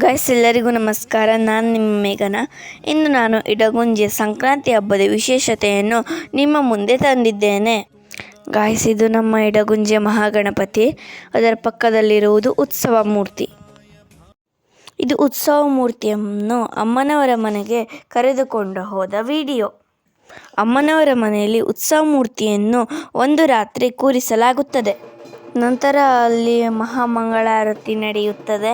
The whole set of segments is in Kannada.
ಗೈಸ್ ಎಲ್ಲರಿಗೂ ನಮಸ್ಕಾರ. ನಾನು ನಿಮ್ಮ ಮೇಘನ. ಇಂದು ನಾನು ಇಡಗುಂಜಿಯ ಸಂಕ್ರಾಂತಿ ಹಬ್ಬದ ವಿಶೇಷತೆಯನ್ನು ನಿಮ್ಮ ಮುಂದೆ ತಂದಿದ್ದೇನೆ. ಗಾಯ್ಸ್, ಇದು ನಮ್ಮ ಇಡಗುಂಜಿಯ ಮಹಾಗಣಪತಿ. ಅದರ ಪಕ್ಕದಲ್ಲಿರುವುದು ಉತ್ಸವ ಮೂರ್ತಿ. ಇದು ಉತ್ಸವ ಮೂರ್ತಿಯನ್ನು ಅಮ್ಮನವರ ಮನೆಗೆ ಕರೆದುಕೊಂಡು ಹೋದ ವಿಡಿಯೋ. ಅಮ್ಮನವರ ಮನೆಯಲ್ಲಿ ಉತ್ಸವ ಮೂರ್ತಿಯನ್ನು ಒಂದು ರಾತ್ರಿ ಕೂರಿಸಲಾಗುತ್ತದೆ. ನಂತರ ಅಲ್ಲಿ ಮಹಾಮಂಗಳಾರತಿ ನಡೆಯುತ್ತದೆ.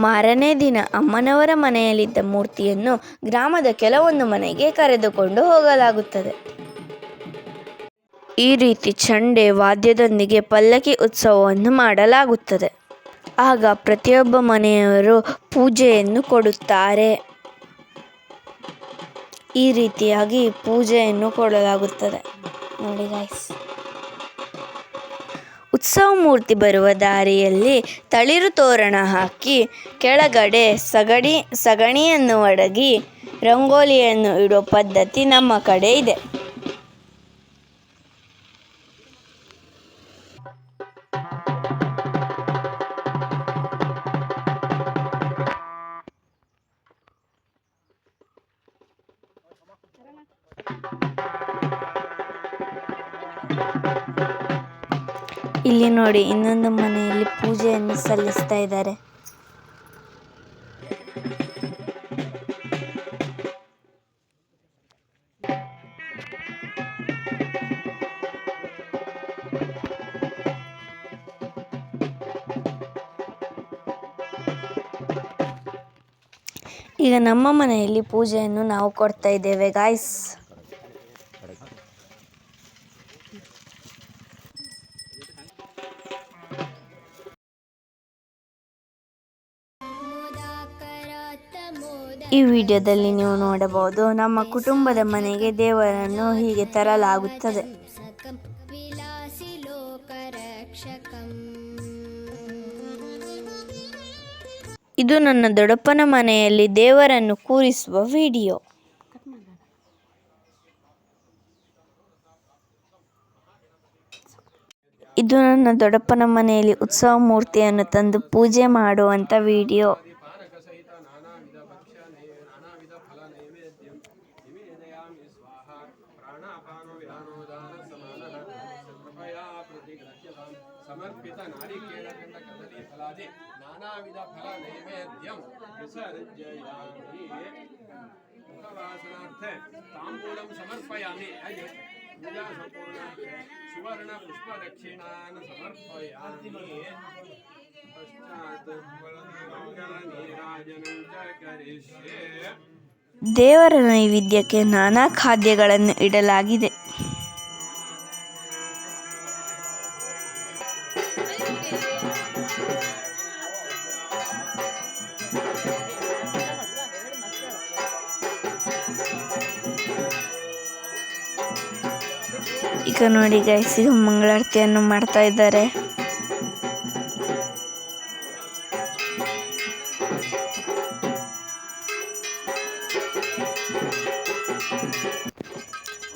ಮಾರನೇ ದಿನ ಅಮ್ಮನವರ ಮನೆಯಲ್ಲಿದ್ದ ಮೂರ್ತಿಯನ್ನು ಗ್ರಾಮದ ಕೆಲವೊಂದು ಮನೆಗೆ ಕರೆದುಕೊಂಡು ಹೋಗಲಾಗುತ್ತದೆ. ಈ ರೀತಿ ಚಂಡೆ ವಾದ್ಯದೊಂದಿಗೆ ಪಲ್ಲಕ್ಕಿ ಉತ್ಸವವನ್ನು ಮಾಡಲಾಗುತ್ತದೆ. ಆಗ ಪ್ರತಿಯೊಬ್ಬ ಮನೆಯವರು ಪೂಜೆಯನ್ನು ಕೊಡುತ್ತಾರೆ. ಈ ರೀತಿಯಾಗಿ ಪೂಜೆಯನ್ನು ಕೊಡಲಾಗುತ್ತದೆ. ನೋಡಿ ಗೈಸ್, ಉತ್ಸವ ಮೂರ್ತಿ ಬರುವ ದಾರಿಯಲ್ಲಿ ತಳಿರು ತೋರಣ ಹಾಕಿ ಕೆಳಗಡೆ ಸಗಣಿಯನ್ನು ಒಡಗಿ ರಂಗೋಲಿಯನ್ನು ಇಡೋ ಪದ್ಧತಿ ನಮ್ಮ ಕಡೆ ಇದೆ. ಇಲ್ಲಿ ನೋಡಿ, ಇನ್ನೊಂದು ಮನೆಯಲ್ಲಿ ಪೂಜೆಯನ್ನು ಸಲ್ಲಿಸ್ತಾ ಇದ್ದಾರೆ. ಈಗ ನಮ್ಮ ಮನೆಯಲ್ಲಿ ಪೂಜೆಯನ್ನು ನಾವು ಕೊಡ್ತಾ ಇದ್ದೇವೆ ಗಾಯ್ಸ್. ಈ ವಿಡಿಯೋದಲ್ಲಿ ನೀವು ನೋಡಬಹುದು, ನಮ್ಮ ಕುಟುಂಬದ ಮನೆಗೆ ದೇವರನ್ನು ಹೀಗೆ ತರಲಾಗುತ್ತದೆ. ಇದು ನನ್ನ ದೊಡ್ಡಪ್ಪನ ಮನೆಯಲ್ಲಿ ದೇವರನ್ನು ಕೂರಿಸುವ ವಿಡಿಯೋ. ಇದು ನನ್ನ ದೊಡ್ಡಪ್ಪನ ಮನೆಯಲ್ಲಿ ಉತ್ಸವ ಮೂರ್ತಿಯನ್ನು ತಂದು ಪೂಜೆ ಮಾಡುವಂಥ ವಿಡಿಯೋ. ಸಮರ್ಪಿತ ನಾರಿಕೇಳದಂಡ ಕದಲಿ ಫಲಾದಿ ನಾನಾವಿಧ ಫಲ ನೈವೇದ್ಯಂ ವಿಸರ್ಜಯಾಮಿ ಮುಖವಾಸನಾರ್ಥೆ ತಾಂಬೂಲಂ ಸಮರ್ಪಯಾಮಿ. ಹಾಗೆ ಪೂಜಾ ಸಂಪೂರ್ಣಾರ್ಥೆ ಸುವರ್ಣ ಪುಷ್ಪ ದಕ್ಷಿಣಾನ್ ಸಮರ್ಪಯಾಮಿ. ಪಶ್ಚಾತ್ ನೀರಾಜನಂ ಚ ಕರಿಷ್ಯೆ. ದೇವರ ನೈವೇದ್ಯಕ್ಕೆ ನಾನಾ ಖಾದ್ಯಗಳನ್ನು ಇಡಲಾಗಿದೆ. ಈಗ ನೋಡಿ ಗೈಸ್, ಈಗ ಮಂಗಳಾರತಿಯನ್ನು ಮಾಡ್ತಾ ಇದ್ದಾರೆ.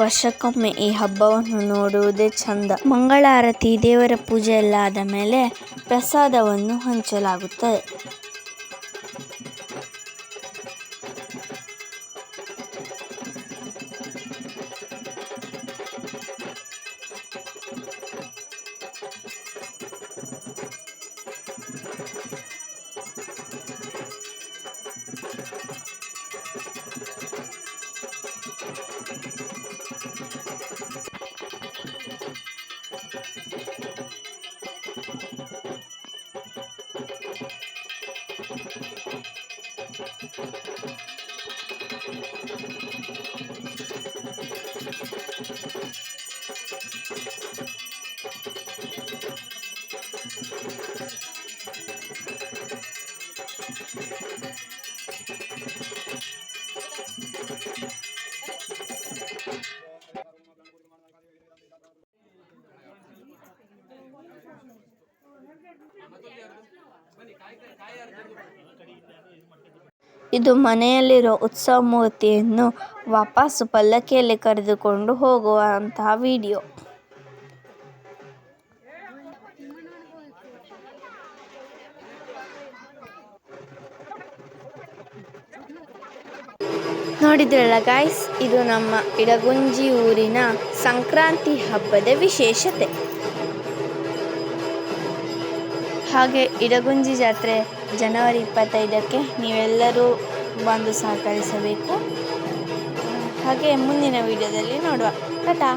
ವರ್ಷಕ್ಕೊಮ್ಮೆ ಈ ಹಬ್ಬವನ್ನು ನೋಡುವುದೇ ಚಂದ. ಮಂಗಳಾರತಿ, ದೇವರ ಪೂಜೆ ಎಲ್ಲ ಆದ ಮೇಲೆ ಪ್ರಸಾದವನ್ನು ಹಂಚಲಾಗುತ್ತದೆ. ಇದು ಮನೆಯಲ್ಲಿರೋ ಉತ್ಸವ ಮೂರ್ತಿಯನ್ನು ವಾಪಸ್ಸು ಪಲ್ಲಕ್ಕಿಯಲ್ಲಿ ಕರೆದುಕೊಂಡು ಹೋಗುವಂತಹ ವಿಡಿಯೋ. ನೋಡಿದ್ರಲ್ಲ ಗಾಯ್ಸ್, ಇದು ನಮ್ಮ ಇಡಗುಂಜಿ ಊರಿನ ಸಂಕ್ರಾಂತಿ ಹಬ್ಬದ ವಿಶೇಷತೆ. ಹಾಗೆ ಇಡಗುಂಜಿ ಜಾತ್ರೆ ಜನವರಿ 25ಕ್ಕೆ ನೀವೆಲ್ಲರೂ ಬಂದು ಸಹಕರಿಸಬೇಕು. ಹಾಗೆ ಮುಂದಿನ ವಿಡಿಯೋದಲ್ಲಿ ನೋಡುವ. ಟಾಟಾ.